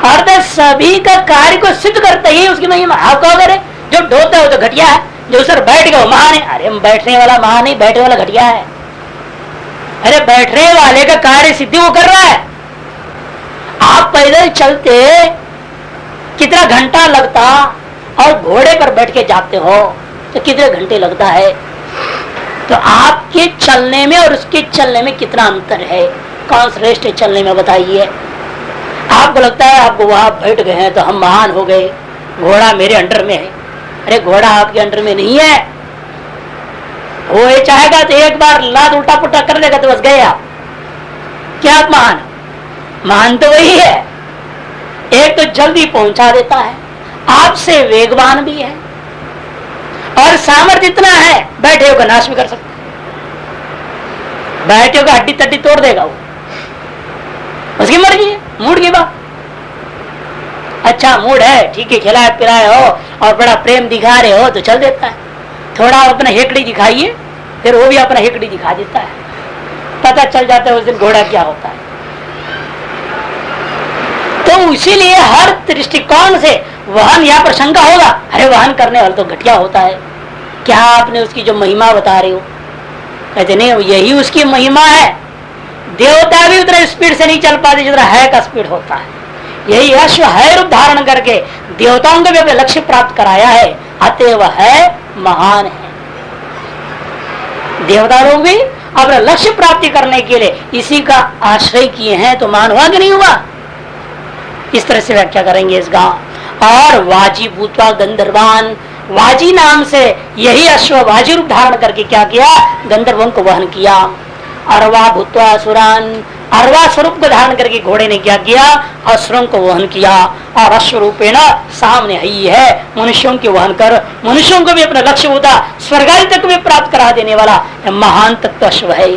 अर्थात सभी का कार्य को सिद्ध करते ही उसकी महिमा। आप कहो करे जो ढोता है वो तो घटिया है, जो सर बैठ गए महान है। अरे बैठने वाला महान नहीं, बैठने वाला घटिया है। अरे बैठने वाले का कार्य सिद्धि वो कर रहा है। आप पैदल चलते कितना घंटा लगता और घोड़े पर बैठ के जाते हो तो कितने घंटे लगता है। तो आपके चलने में और उसके चलने में कितना अंतर है, कौन श्रेष्ठ है चलने में बताइए। आपको लगता है आपको वहां बैठ गए हैं तो हम महान हो गए, घोड़ा मेरे अंडर में है। अरे घोड़ा आपके अंडर में नहीं है, वो ये चाहेगा तो एक बार लात उल्टा पुल्टा कर लेगा तो बस गए आप। क्या आप महान? महान तो वही है, एक तो जल्दी पहुंचा देता है, आपसे वेगवान भी है और सामर्थ्य इतना है बैठे हो का नाश भी कर सकता है। बैठे हो का हड्डी तड्डी तोड़ देगा वो, उसकी मर्जी है, मूड की बात। अच्छा मूड है, ठीक है, खिलाए पिलाए हो और बड़ा प्रेम दिखा रहे हो तो चल देता है। थोड़ा अपना हेकड़ी दिखाइए, फिर वो भी अपना हेकड़ी दिखा देता है, पता चल जाता है उस दिन घोड़ा क्या होता है। तो इसीलिए हर दृष्टिकोण से वहन यहाँ पर शंका होगा, अरे वहन करने वाला तो घटिया होता है, क्या आपने उसकी जो महिमा बता रहे हो? कहते नहीं, यही उसकी महिमा है। देवता भी उतना स्पीड से नहीं चल पाते जितना है का स्पीड होता है। यही अश्व है रूप धारण करके देवताओं को भी अपने लक्ष्य प्राप्त कराया है, अतएव है महान है। देवता लोग भी अपना लक्ष्य प्राप्ति करने के लिए इसी का आश्रय किए हैं, तो मान हुआ कि नहीं हुआ? इस तरह से व्याख्या करेंगे इसका। और वाजी भूतवा गंधर्वान, वाजी नाम से यही अश्व वाजी रूप धारण करके क्या किया? गंधर्वों को वहन किया। अरवा भूतवा असुरान, अरवा स्वरूप को धारण करके घोड़े ने क्या किया? असुरों को वहन किया। और अश्व रूपे न सामने ही है मनुष्यों के वहन कर मनुष्यों को भी अपना लक्ष्य होता स्वर्गादि तक भी प्राप्त करा देने वाला महान तत्व अश्व है।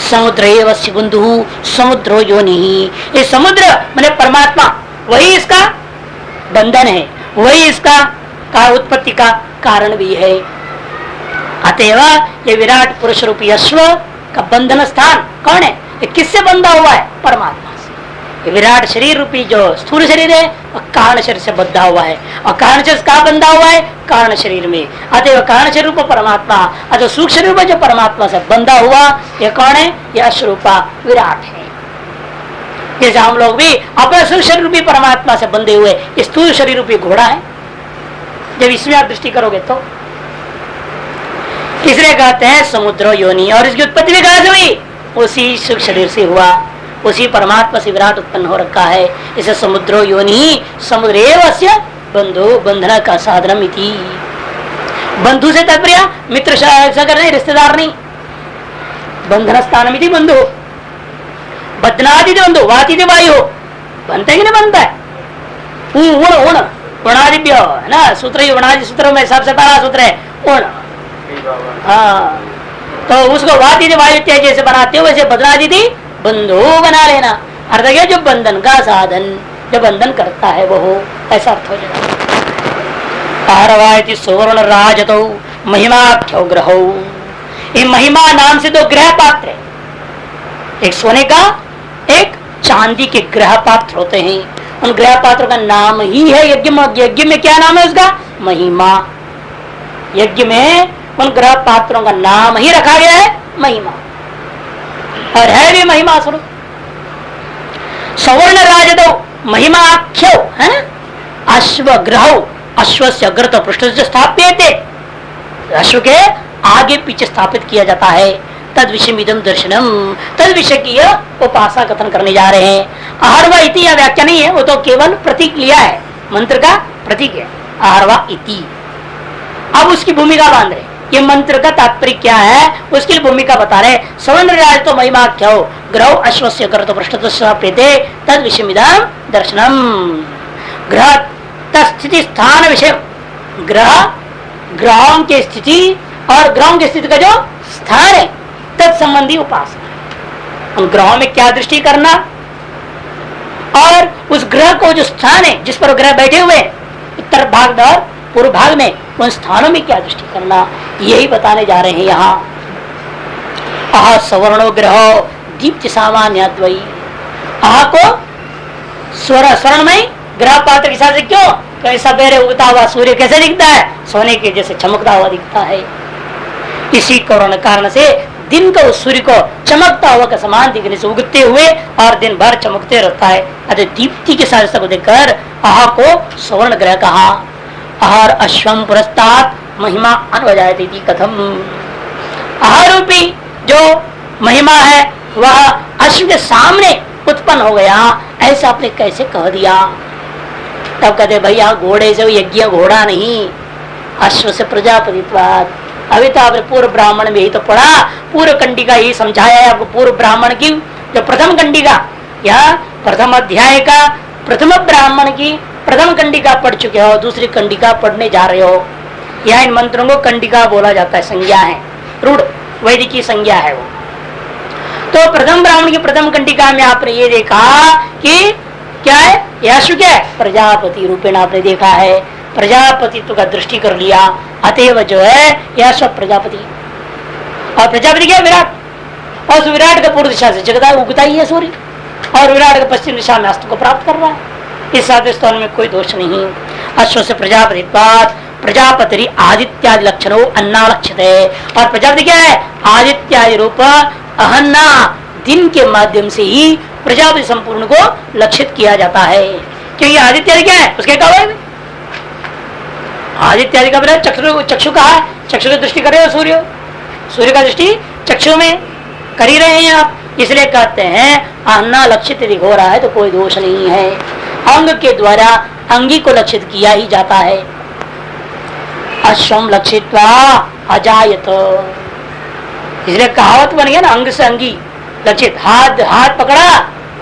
समुद्र एवं बंधु समुद्रो योनि, ये समुद्र मैंने परमात्मा वही इसका बंधन है, वही इसका उत्पत्ति का कारण भी है। अतएव ये विराट पुरुष रूपी अश्व का बंधन स्थान कौन है? ये किससे बंधा हुआ है? परमात्मा से। ये विराट शरीर रूपी जो स्थूल शरीर है और कारण शरीर से बंधा हुआ है, और कारण शरीर कहाँ बंधा हुआ है? कारण शरीर में। अतएव कारण शरीर को परमात्मा, अतः सूक्ष्म शरीर में जो परमात्मा से बंधा हुआ ये कौन है? ये अश्वरूपा विराट है। जैसे हम लोग भी अपने सूक्ष्म शरीर रूपी परमात्मा से बंधे हुए स्थूल शरीर रूपी घोड़ा है। जब इसमें आप दृष्टि करोगे तो इसलिए कहते हैं समुद्र योनि, और इसकी उत्पत्ति भी कहां से हुई? उसी सूक्ष्म शरीर से हुआ, उसी परमात्मा से विराट उत्पन्न हो रखा है। इसे समुद्रो योनि, समुद्र एवं बंधु बंधना का साधनम इति। बंधु से तात्पर्य मित्र सगर नहीं, रिश्तेदार नहीं। बंधन स्थान इति बंधु, बदनादि बंधु, वाति वायु बनता है कि नहीं बनता है? उणादिभ्य है ना, सूत्र उणादि सूत्रों में सबसे पहला सूत्र है उण। हाँ, तो उसको वाति वायु इत्यादि जैसे बनाते हो वैसे बदनादि बंधु बना लेना। अर्थ क्या? जो बंधन का साधन, जो बंधन करता है वो हो, ऐसा अर्थ हो जाएगा। सुवर्ण राजतो महिमाख्यो ग्रहो, ये महिमा नाम से दो ग्रह पात्र है, एक सोने का, एक चांदी के ग्रह पात्र होते हैं। उन ग्रह पात्रों का नाम ही है यज्ञ में। यज्ञ में क्या नाम है उसका? महिमा। यज्ञ में उन ग्रह पात्रों का नाम ही रखा गया है महिमा, और है भी महिमा स्वरूप। सवर्ण राजदो महिमाख्यो है, अश्वग्रह, अश्व से अग्रत पृष्ठ से स्थापित, अश्व के आगे पीछे स्थापित किया जाता है। तद विषय इदम दर्शनम, तद विषय की उपासना कथन करने जा रहे हैं। आहरवा इति यह व्याख्या नहीं है, वो तो केवल प्रतीक लिया है, मंत्र का प्रतीक है आहरवा इति। अब उसकी भूमिका बांध रहे, ये मंत्र का तात्पर्य क्या है उसकी भूमिका बता रहे। सवर्ण राज तो महिमाख्यो ग्रह अश्वस्य ग्रह पृष्ठ तद विषय इदम दर्शनम। ग्रह स्थिति स्थान विषय, ग्रहों की स्थिति और ग्रहों की स्थिति का जो स्थान है तत्संबंधी उपासना। उन ग्रहों में क्या दृष्टि करना और उस ग्रह को जो स्थान है जिस पर ग्रह बैठे हुए उत्तर भाग और पूर्व भाग में उन स्थानों में क्या दृष्टि करना, यही बताने जा रहे हैं यहाँ। आह सवर्णो ग्रह दीप्ति सामान्य द्वयी, आह को स्वर्णमय ग्रह पात्र के साथ से क्यों? कहीं सवेरे उगता हुआ सूर्य कैसे दिखता है? सोने के जैसे चमकता हुआ दिखता है। इसी कारण से दिन को सूर्य को चमकता हुआ का समान दिखने से उगते हुए और दिन भर चमकते रहता है। अतः दीप्ति के साथ सबको देखकर आह को स्वर्ण ग्रह कहा। आहार अश्वम पुरस्तात् महिमा अन्वजायते कथम, आहार रूपी जो महिमा है वह अश्व के सामने उत्पन्न हो गया, ऐसा आपने कैसे कह दिया? तब कहते भैया घोड़े से यज्ञ घोड़ा नहीं, अश्व से प्रजापतित्वात्। अभी तो आपने पूर्व ब्राह्मण में ही तो पढ़ा, पूर्व कंडिका ही समझाया है आपको। पूर्व ब्राह्मण की जो प्रथम कंडिका, यह प्रथम अध्याय का प्रथम ब्राह्मण की प्रथम कंडिका पढ़ चुके हो, दूसरी कंडिका पढ़ने जा रहे हो। यह इन मंत्रों को कंडिका बोला जाता है, संज्ञा है, रूढ़ वैदिक की संज्ञा है वो। तो प्रथम ब्राह्मण की प्रथम कंडिका में आपने ये देखा कि क्या है, यशु क्या है? प्रजापति रूपेण आपने देखा है, प्रजापतित्व का दृष्टि कर लिया। अतएव जो है यह सब प्रजापति, और प्रजापति क्या है? विराट, और उस विराट का पूर्व दिशा से जगता उगता ही है सूर्य, और विराट का पश्चिम दिशा में अस्त को प्राप्त कर रहा है। इस स्थान में कोई दोष नहीं। अश्व से प्रजापतित्वात्, प्रजापति आदित्यादि लक्षणों अन्नालक्षित है, और प्रजापति क्या है? आदित्यादि रूप अहन्ना, दिन के माध्यम से ही प्रजापति संपूर्ण को लक्षित किया जाता है। क्योंकि आदित्यादि क्या है? उसके कहा है आदित्यादि का चक्षु कहा है, चक्षु की दृष्टि करे सूर्य, सूर्य का दृष्टि चक्षु में कर ही रहे हैं आप, इसलिए कहते हैं अन्ना लक्षित यदि हो रहा है तो कोई दोष नहीं है। अंग के द्वारा अंगी को लक्षित किया ही जाता है। अश्वम लक्षित्वा अजायत, इसलिए कहावत बन गया ना, अंग से अंगी लक्षित। हाथ हाथ पकड़ा,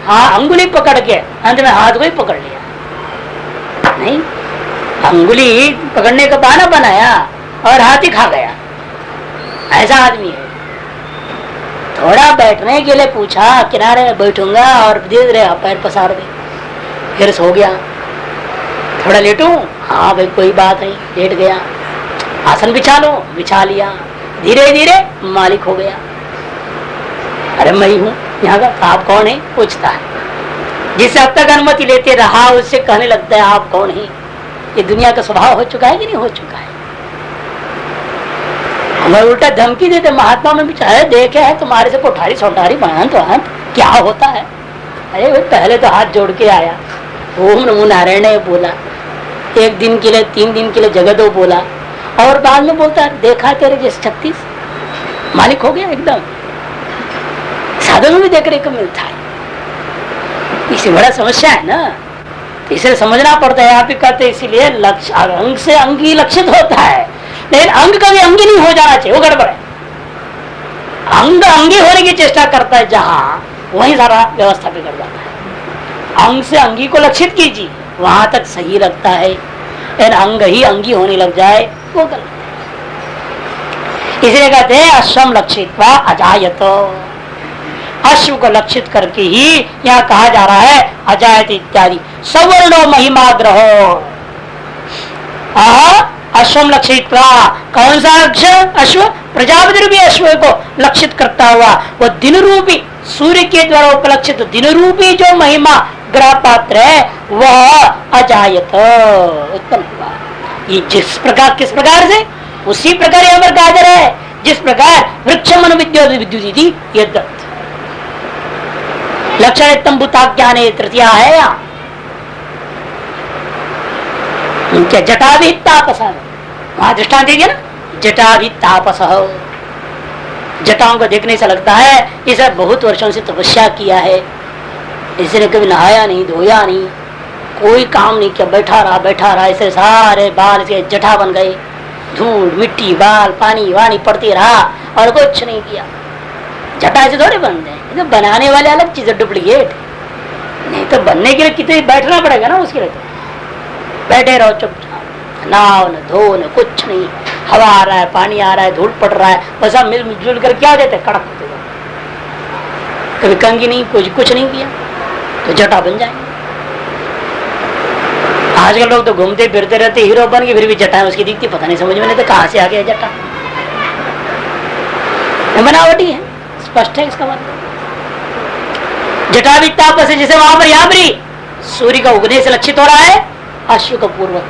हाँ अंगुली पकड़ के अंत में हाथ को ही पकड़ लिया, नहीं अंगुली पकड़ने का बहाना बनाया और हाथ ही खा गया, ऐसा आदमी है। थोड़ा बैठने के लिए पूछा, किनारे में बैठूंगा और धीरे धीरे पैर पसार दे, फिर सो गया। थोड़ा लेटू, हाँ भाई कोई बात नहीं, लेट गया। आसन बिछा लो, बिछा लिया, धीरे धीरे मालिक हो गया। अरे मैं ही हूँ यहाँ का, आप कौन है पूछता है। जिससे अब तक अनुमति लेते रहा उससे कहने लगता है आप कौन है। ये दुनिया का स्वभाव हो चुका है कि नहीं हो चुका है। हमें उल्टा धमकी देते, महात्मा में भी चाहे देखे है तुम्हारे से कोठारी सोठारी बयान तो है, क्या होता है। अरे भाई पहले तो हाथ जोड़ के आया, ओम नमो नारायण ने बोला, 1 दिन के लिए 3 दिन के लिए जगह दो बोला, और बाद में बोलता देखा तेरे जैसे 36 मालिक हो गया एकदम। साधन में भी देखने को मिलता है, इससे बड़ा समस्या है ना, इसे समझना पड़ता है। आप ही कहते इसीलिए लक्ष्य अंग से अंगी लक्षित होता है, लेकिन अंग कभी अंगी नहीं हो जाना चाहिए, वो गड़बड़ है। अंग अंगी होने की चेष्टा करता है जहां, वही सारा व्यवस्था बिगड़ जाता है। अंग से अंगी को लक्षित कीजिए, वहां तक सही लगता है, लेकिन अंग ही अंगी होने लग जाए वो गलत है। इसलिए कहते हैं अश्वम लक्षित अजायत, अश्व को लक्षित करके ही यहाँ कहा जा रहा है अजायत इत्यादि। सवर्णो महिमा ग्रहो, अश्वम लक्षित, कौन सा अश्व? प्रजापति रूपी अश्व को लक्षित करता हुआ वो दिन रूपी सूर्य के द्वारा उपलक्षित दिन रूपी जो महिमा ग्रह पात्र है वह अजायत उत्पन्न हुआ। ये जिस प्रकार, किस प्रकार से, उसी प्रकार यहाँ पर कहा जा रहा है जिस प्रकार वृक्ष मन विद्युत विद्युत यद्दत् लक्षण तंबुता ज्ञान तृतीया है। यहाँ उनके जटा भी तापस, वहां दृष्टांत दीजिए ना, जटा भी तापस। जटाओं को देखने से लगता है इसे बहुत वर्षों से तपस्या किया है, इसने कभी नहाया नहीं, धोया नहीं, कोई काम नहीं किया, बैठा रहा, ऐसे सारे बाल इसके जटा बन गए, धूल मिट्टी बाल पानी वानी पड़ती रहा और कुछ नहीं किया। जटा से थोड़े बनते हैं, तो बनाने वाले अलग चीज है, डुप्लीकेट। नहीं तो बनने के लिए कितने बैठना पड़ेगा ना, उसके लिए तो बैठे रहो चुपचाप, नाव न धो न कुछ नहीं, हवा आ रहा है, पानी आ रहा है, धूल पड़ रहा है, बस हम मिलजुल कर क्या देते, कड़क होते, कभी कंगी नहीं, कुछ नहीं किया तो जटा बन जाएंगे। आजकल लोग तो घूमते फिरते रहते, हीरो बन के फिर भी जटा है उसकी दिखती, पता नहीं समझ में नहीं तो कहां से आ गया जटा। बनावटी है, स्पष्ट है इसका मतलब। जटा भी तापस है, जैसे वहां पर यहाँ पर सूर्य का उगने से लक्षित हो रहा है अश्व का पूर्वक,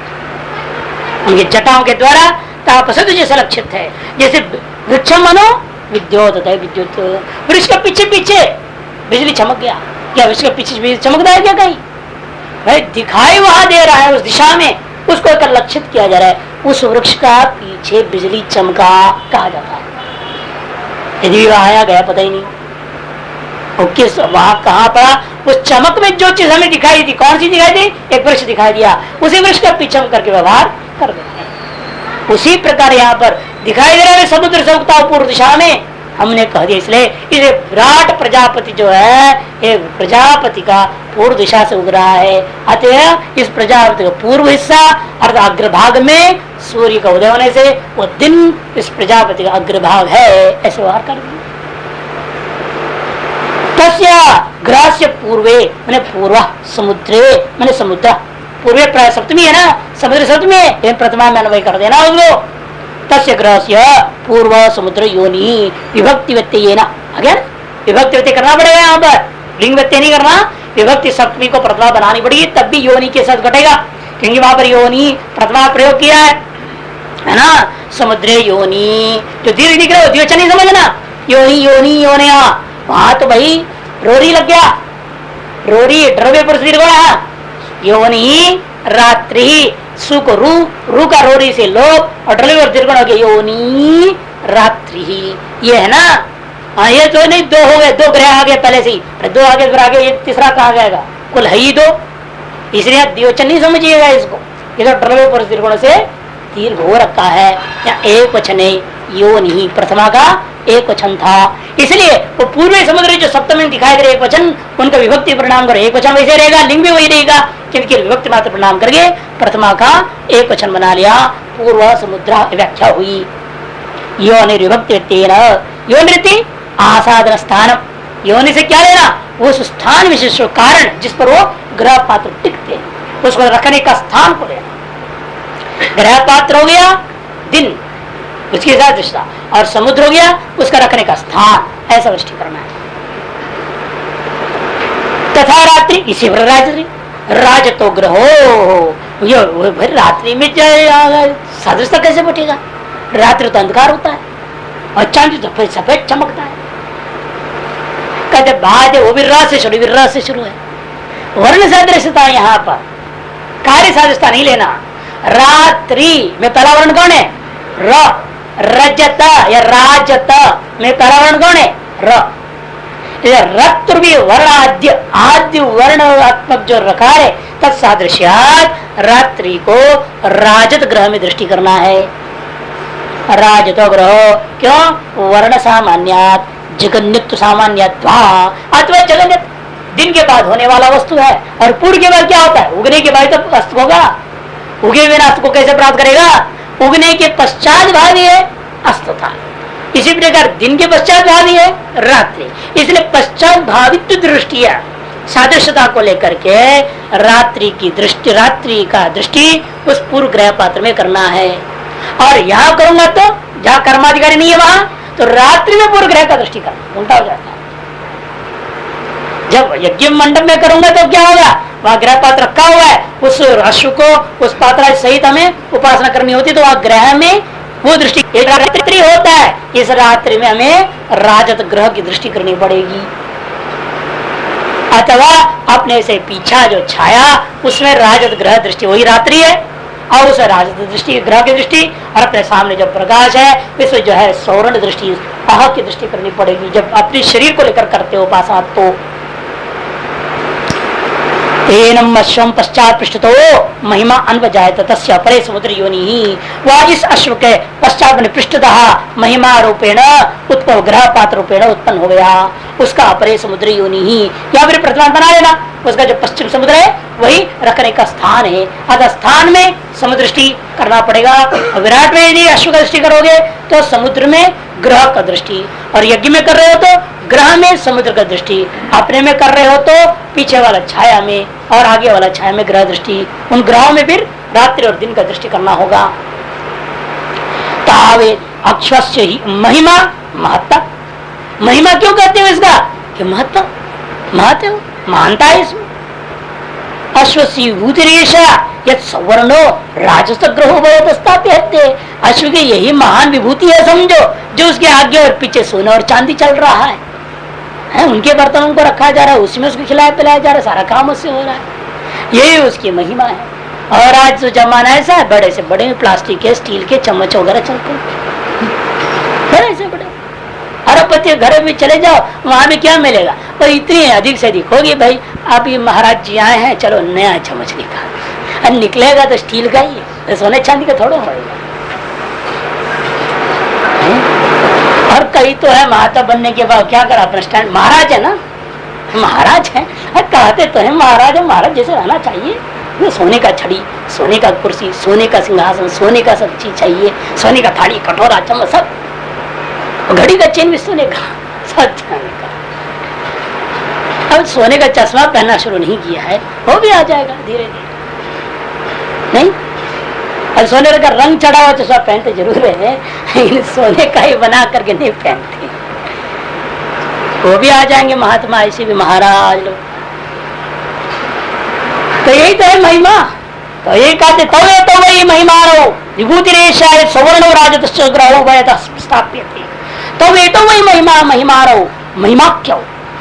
उनके जटाओं के द्वारा तापस तो जैसे लक्षित है, जैसे वृक्ष मनो विद्युत होता है, विद्युत वृक्ष के पीछे पीछे बिजली चमक गया, क्या वृक्ष के पीछे बिजली चमकता है क्या कहीं? भाई दिखाई वहां दे रहा है उस दिशा में, उसको एक लक्षित किया जा रहा है, उस वृक्ष का पीछे बिजली चमका कहा जाता है। यदि वहां आया गया पता ही नहीं, और किस वहां कहां पड़ा, उस चमक में जो चीज हमें दिखाई दी, कौन सी दिखाई दी? एक वृक्ष दिखाई दिया, उसी वृक्ष का पीछे करके व्यवहार कर देते हैं। उसी प्रकार यहाँ पर दिखाई दे रहा है समुद्र से उगता पूर्व दिशा में, हमने कह दिया इसलिए इसे विराट प्रजापति जो है ये प्रजापति का पूर्व दिशा से उग रहा है, अतः इस प्रजापति का पूर्व हिस्सा अर्थात अग्रभाग में सूर्य का उदय होने से वो दिन इस प्रजापति का अग्रभाग है, ऐसे व्यवहार कर दिया। ग्रह से पूर्वे मैंने पूर्व समुद्रे मैंने समुद्र पूर्वे प्राय सप्तमी है ना, समुद्र सप्तमी है, लेकिन प्रथमा में अन्वय कर देना उसको। तस्य ग्रह से पूर्व समुद्र योनि विभक्ति व्यत्यय ना, आगे विभक्ति व्यत्यय करना पड़ेगा यहाँ पर, लिंग व्यत्यय नहीं करना, विभक्ति सप्तमी को प्रथमा बनानी पड़ेगी, तब भी योनि के साथ घटेगा, क्योंकि वहां पर योनि प्रथमा प्रयोग किया है ना। समुद्रे योनि जो दीर्घ दिख रहे हो द्विवचन नहीं समझना, योनि योनि योनिया, वहां तो भाई रोरी लग गया, रोरी द्रव्य पुरुष दीर्घ योनि रात्रि सुख रू रू का रोरी से लोप और द्रव्य दीर्घ हो गया योनि रात्रि ही ये है ना। ये तो नहीं दो हो गए, दो ग्रह आ गए पहले से ही, दो आगे फिर आगे ये तीसरा कहाँ जाएगा, कुल है ही दो, इसलिए द्विवचन नहीं समझिएगा इसको। ये तो प्रलय पर त्रिकोण से दीर्घ हो रखा है, या एक वचन है यो नहीं, प्रथमा का एक वचन था, इसलिए वो पूर्वी समुद्र जो सप्तमी दिखाई दे रहे एक वचन, उनका विभक्ति परिणाम करो एक वचन वैसे रहेगा, लिंग भी वही रहेगा, क्योंकि विभक्ति मात्र परिणाम करके प्रथमा का एक वचन बना लिया, पूर्व समुद्र व्याख्या हुई। यो निर्विभक्ति यो नृत्य आसादन स्थान, योनि से क्या लेना, उस स्थान विशेष कारण जिस पर वो ग्रह पात्र टिकते हैं उसको रखने का स्थान को लेना। ग्रह पात्र हो गया दिन, उसके साथ रिश्ता, और समुद्र हो गया उसका रखने का स्थान, ऐसा दृष्टि करना है। तथा रात्रि इसी पर रात्रि राज तो ग्रहो, ये रात्रि में सदृशता कैसे बैठेगा, रात्रि तो अंधकार होता है और चांद तो सफेद चमकता है। कहते बाद वो भी र से शुरू है। वर्ण सादृश्यता यहाँ पर, कार्य सादृश्यता नहीं लेना। रात्रि में पहला वर्ण कौन है, र। रजत या राजत में पहला वर्ण कौन है, र। रत्र भी वर्ण आद्य वर्णात्मक जो रखा है तत्सादृश्यात रात्रि को राजत ग्रह में दृष्टि करना है। राजतो ग्रह क्यों, वर्ण सामान्यात जगन्यत्व सामान्यत्वा, अथवा जगन्यत दिन के बाद होने वाला वस्तु है, और पूर्व के बाद क्या होता है, उगने के बाद तो अस्त होगा, उगे बिना अस्त को कैसे प्राप्त करेगा, उगने के पश्चात भावी है अस्त था। इसी प्रकार दिन के पश्चात भावी है रात्रि, इसलिए पश्चात भावित्व दृष्टिया सादृश्यता को लेकर के रात्रि की दृष्टि, रात्रि का दृष्टि उस पूर्व ग्रह पात्र में करना है। और यहाँ करूंगा तो जहाँ कर्माधिकारी नहीं है वहां तो रात्रि में पूर्व ग्रह का दृष्टि करना, उल्टा हो जाता है। जब यज्ञ मंडप में करूंगा तो क्या होगा, वहां ग्रह पात्र रखा हुआ है, उस अश्व को उस पात्र सहित हमें उपासना करनी होती, तो वह ग्रह में वो दृष्टि, एक रात्रि होता है, इस रात्रि में हमें राजत ग्रह की दृष्टि करनी पड़ेगी। अथवा अपने से पीछा जो छाया उसमें राजत ग्रह दृष्टि, वही रात्रि है, और उस राजत दृष्टि ग्रह की दृष्टि, और अपने सामने जो प्रकाश है इसमें जो है सौरण दृष्टि, अह की दृष्टि करनी पड़ेगी। जब अपने शरीर को लेकर करते हो उपासना तो तेनम अश्वम पश्चात पृष्ठतो महिमा अन्वजायत तस्य अपरे समुद्र योनि ही, वह इस अश्व के पश्चात पृष्ठतः महिमा रूपेण उत्पन्न ग्रह पात्र रूपेण उत्पन्न हो गया, उसका अपरे समुद्र योनि ही, या फिर प्रतिमा बना लेना, उसका जो पश्चिम समुद्र है वही रखने का स्थान है। अतः स्थान में समुद्र दृष्टि करना पड़ेगा। विराट में यदि अश्व का दृष्टि करोगे तो समुद्र में ग्रह का दृष्टि, और यज्ञ में कर रहे हो तो ग्रह में समुद्र का दृष्टि, अपने में कर रहे हो तो पीछे वाला छाया में, और आगे वाला छाया में ग्रह दृष्टि, उन ग्रहों में फिर रात्रि और दिन का दृष्टि करना होगा। तावे अक्षस्य ही महिमा महत्ता, महिमा क्यों कहते हो इसका, कि महत्ता महत्व मानता है इसमें। अश्वसी भूतिरेशा यद सवर्णो राजस्व ग्रहो स्थाप्य, अश्व की यही महान विभूति है समझो, जो उसके आगे और पीछे सोना और चांदी चल रहा है, उनके बर्तनों को रखा जा रहा है, उसमें उसको खिलाया पिलाया जा रहा है, सारा काम उससे हो रहा है, यही उसकी महिमा है। और आज जो जमाना ऐसा है, बड़े से बड़े प्लास्टिक के स्टील के चम्मच वगैरह चलते हैं, बड़े से बड़े अरबपति घर में चले जाओ, वहां भी क्या मिलेगा, पर इतनी अधिक से अधिक होगी भाई, आप ये महाराज जी आए हैं, चलो नया चम्मच निकाल, अब निकलेगा तो स्टील का ही है, सोने चांदी का थोड़ा होगा। और कई तो है महाता बनने के बाद क्या करा, अपना स्टैंड, महाराज है ना, महाराज है, कहते तो है महाराज है, महाराज जैसे रहना चाहिए, सोने का छड़ी, सोने का कुर्सी, सोने का सिंहासन, सोने का सब चीज चाहिए, सोने का थाली, कटोरा, चम्मच, सब, घड़ी का चेन भी सोने का, सब सोने का। अब सोने का चश्मा पहनना शुरू नहीं किया है, वो भी आ जाएगा धीरे धीरे, नहीं, और सोने का रंग चढ़ा हुआ चश्मा पहनते जरूर है, लेकिन सोने का ही बना करके नहीं पहनते, वो भी आ जाएंगे महात्मा, ऐसे भी महाराज लोग। तो यही तो है महिमा, तो ये कहते तो वही महिमा रहो विभूति रेशा सवर्ण राजत ग्रहो स्थाप्य थे, तो वे तो वही महिमा, महिमा रहो, महिमा क्यों,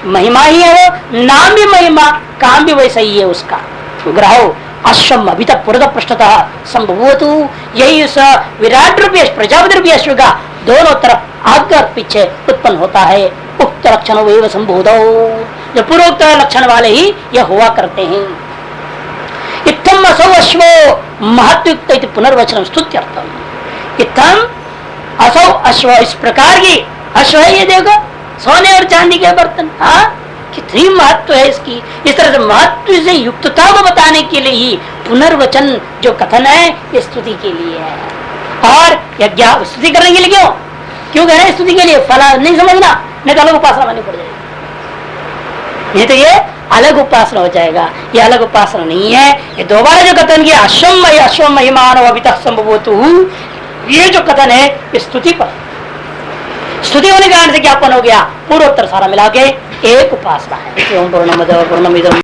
महिमा ही है वो, नाम भी महिमा, काम भी वैसा ही है उसका। ग्रहो अश्वम अभी तक पुरद पृष्ठतः संभवतु, यही उस विराट रूपी प्रजापति रूपी अश्व का दोनों तरफ आगे और पीछे उत्पन्न होता है। उक्त लक्षण वे संबोधो, जो पूर्वोक्त लक्षण वाले ही यह हुआ करते हैं। इत्थम असौ अश्वो महत्वयुक्त पुनर्वचन स्तुत्यर्थम। इत्थम असौ अश्व, इस प्रकार की अश्व है ये, देखो सोने और चांदी के बर्तन, हाँ कितनी महत्व है इसकी। इस तरह से महत्व से युक्तता को बताने के लिए ही पुनर्वचन जो कथन है ये स्तुति के लिए है। और यज्ञ स्तुति करने के लिए क्यों क्यों कह रहे हैं स्तुति के लिए? फला नहीं समझना, नहीं तो अलग उपासना माननी पड़ जाएगी, नहीं तो ये अलग उपासना हो जाएगा। ये अलग उपासना नहीं है। ये दोबारा जो कथन किया अश्वम महिमान संभवतु, ये जो कथन है ये स्तुति पर, स्तुति होने के कारण से ज्ञापन हो गया। पूर्वोत्तर सारा मिला के एक उपासना है। पूर्णमद पूर्णमिदम्